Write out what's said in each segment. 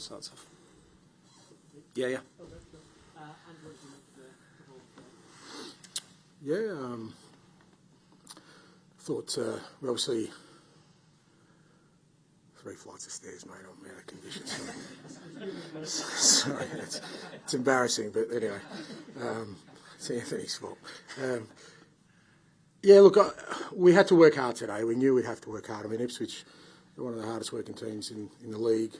starts off. Yeah. Yeah, thought we're obviously 3 flights of stairs, mate, on out of conditions. Sorry, it's embarrassing, but anyway, it's Anthony's fault. Yeah, look, we had to work hard today. We knew we'd have to work hard. I mean, Ipswich are one of the hardest working teams in the league.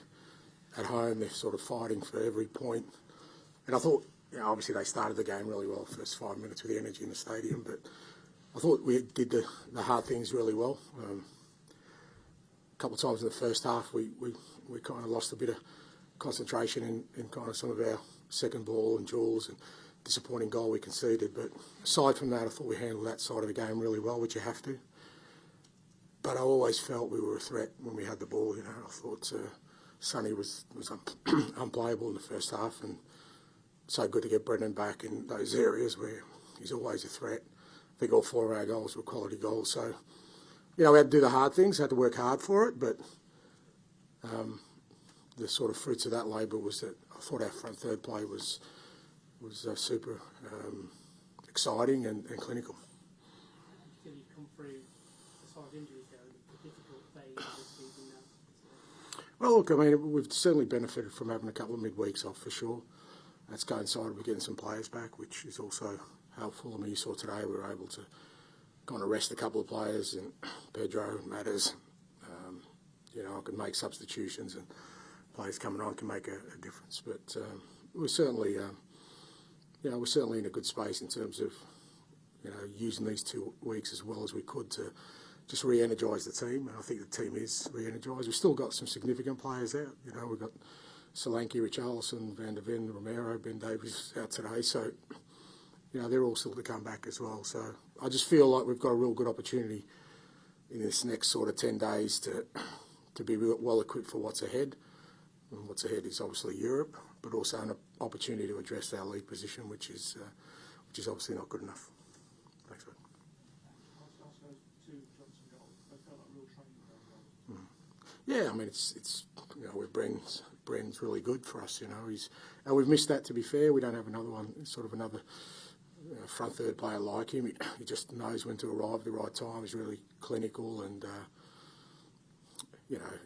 At home, they're sort of fighting for every point. And I thought, obviously they started the game really well, first 5 minutes with the energy in the stadium, but I thought we did the hard things really well. A couple of times in the first half, we kind of lost a bit of concentration in kind of some of our second ball and duels, and disappointing goal we conceded. But aside from that, I thought we handled that side of the game really well, which you have to. But I always felt we were a threat when we had the ball. I thought Sonny was unplayable in the first half, and so good to get Brendan back in those areas where he's always a threat. I think all 4 of our goals were quality goals. So, we had to do the hard things, had to work hard for it, but the sort of fruits of that labour was that I thought our front third play was super exciting and clinical. Can you come through, as far as injuries go, the difficult phase of this season now? Well, look, I mean, we've certainly benefited from having a couple of midweeks off for sure. That's coincided with getting some players back, which is also helpful. I mean, you saw today we were able to kind of rest a couple of players, and Pedro and Matters. I could make substitutions, and players coming on can make a difference. But we're certainly, we're certainly in a good space in terms of, using these 2 weeks as well as we could to just re-energise the team. And I think the team is re-energised. We've still got some significant players out. We've got Solanke, Richarlison, Van der Ven, Romero, Ben Davies out today. So, they're all still to come back as well. So I just feel like we've got a real good opportunity in this next sort of 10 days to be well equipped for what's ahead. And what's ahead is obviously Europe, but also an opportunity to address our league position, which is obviously not good enough. Thanks, bud. Yeah, I mean it's where Bren's really good for us. We've missed that, to be fair. We don't have another one, sort of another front third player like him. He just knows when to arrive at the right time. He's really clinical, and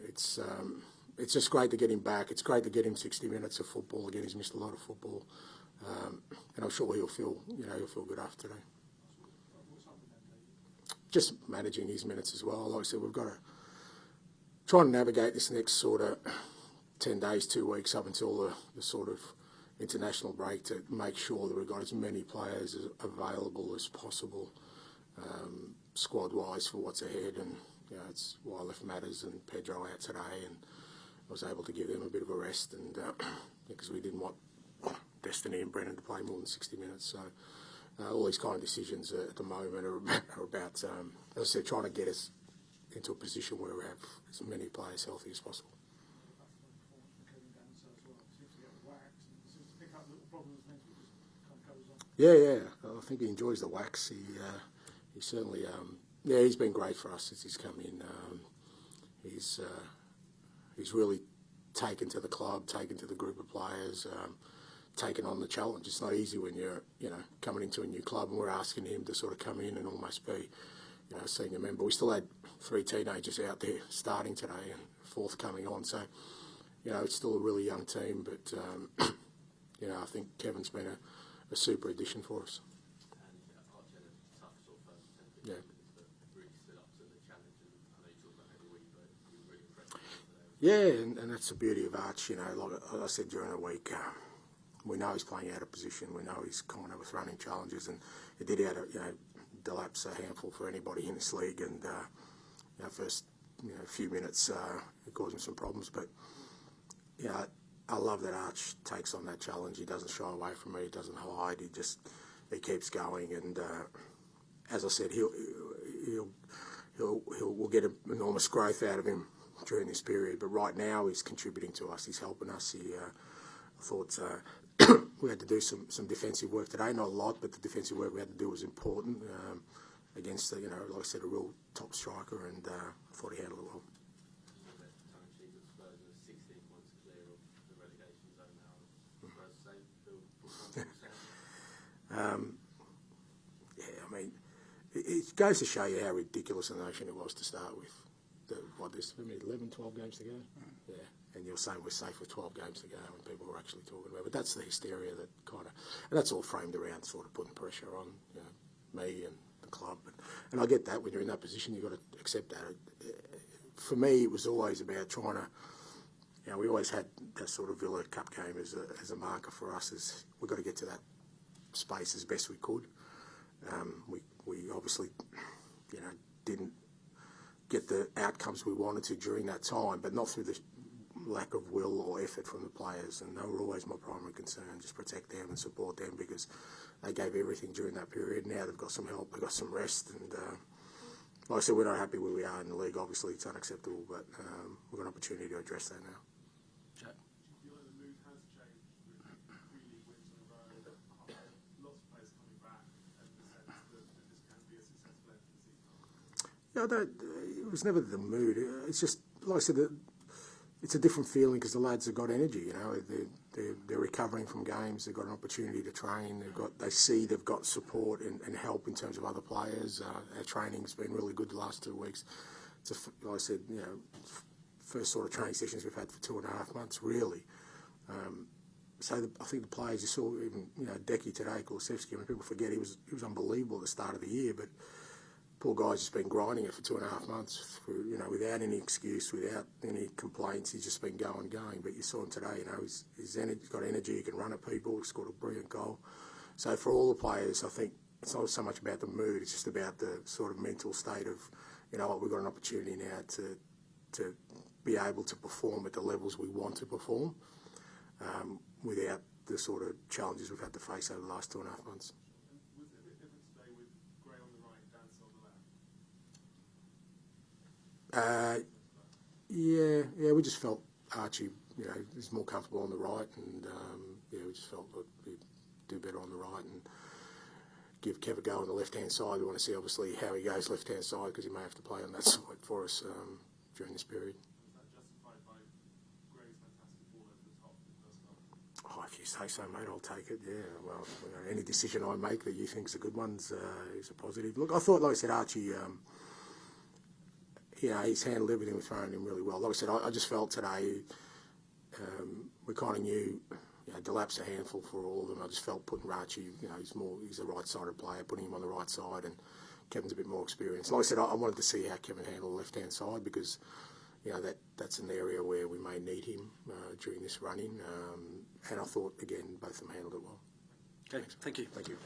it's just great to get him back. It's great to get him 60 minutes of football again. He's missed a lot of football, and I'm sure he'll feel good after today. Just managing his minutes as well. Like I said, we've got to try and navigate this next sort of 10 days, 2 weeks up until the sort of international break to make sure that we've got as many players as available as possible, squad-wise, for what's ahead. And it's why I left Matters and Pedro out today, and I was able to give them a bit of a rest, and because we didn't want Destiny and Brennan to play more than 60 minutes. So all these kind of decisions at the moment are about, as I said, trying to get us into a position where we have as many players healthy as possible. Yeah. I think he enjoys the wax. He certainly, he's been great for us since he's come in. He's really taken to the club, taken to the group of players, taken on the challenge. It's not easy when you're, coming into a new club, and we're asking him to sort of come in and almost be, a senior member. We still had 3 teenagers out there starting today, and 4th coming on. So, it's still a really young team, but, I think Kevin's been a super addition for us. Yeah. Yeah, and that's the beauty of Arch. Like I said during the week, we know he's playing out of position. We know he's kind of with running challenges, and he did out of delapse a handful for anybody in this league. And first few minutes it caused him some problems, but I love that Arch takes on that challenge. He doesn't shy away from it. He doesn't hide. He keeps going. And as I said, we'll get enormous growth out of him during this period. But right now, he's contributing to us. He's helping us. I thought we had to do some defensive work today. Not a lot, but the defensive work we had to do was important against like I said, a real top striker. And I thought he handled it well. I mean, it goes to show you how ridiculous a notion it was to start with. There's 11, 12 games to go? Yeah, and you're saying we're safe with 12 games to go when people were actually talking about it. But that's the hysteria that kind of, and that's all framed around sort of putting pressure on me and the club. And I get that when you're in that position, you've got to accept that. For me, it was always about trying to, we always had that sort of Villa Cup game as a marker for us, as we've got to get to that space as best we could. We obviously, didn't get the outcomes we wanted to during that time, but not through the lack of will or effort from the players. And they were always my primary concern, just protect them and support them, because they gave everything during that period. Now they've got some help, they've got some rest, and like I said, we're not happy where we are in the league. Obviously, it's unacceptable, but we've got an opportunity to address that now. Do you feel like the mood has changed with 3 league wins in a row, lots of players coming back, and the sense that this can be a successful end to the season? It was never the mood. It's just, like I said, it's a different feeling because the lads have got energy. They're recovering from games. They've got an opportunity to train. They see they've got support and help in terms of other players. Our training's been really good the last 2 weeks. Like I said, first sort of training sessions we've had for 2.5 months, really. So I think the players, you saw even Decky today, Kulusevski. I mean, people forget he was unbelievable at the start of the year, but poor guy's just been grinding it for 2.5 months, without any excuse, without any complaints. He's just been going. But you saw him today. He's got energy. He can run at people. He scored a brilliant goal. So for all the players, I think it's not so much about the mood. It's just about the sort of mental state of, we've got an opportunity now to be able to perform at the levels we want to perform, without the sort of challenges we've had to face over the last 2.5 months. Was it a bit different today with Gray on the right and Dance on the left? Yeah, we just felt Archie, is more comfortable on the right, and we just felt that we'd do better on the right and give Kev a go on the left-hand side. We want to see, obviously, how he goes left-hand side, because he may have to play on that side for us during this period. Was that justified by Gray's fantastic ball over the top in the first half? Oh, if you say so, mate, I'll take it. Yeah, well, any decision I make that you think is a good one is a positive. Look, I thought, like I said, Archie, he's handled everything we've thrown him really well. Like I said, I just felt today we kind of knew, Delap's a handful for all of them. I just felt putting Archie, he's a right-sided player, putting him on the right side, and Kevin's a bit more experienced. Like I said, I wanted to see how Kevin handled the left-hand side, because that's an area where we may need him during this run-in. And I thought, again, both of them handled it well. Okay, thank you. Thank you.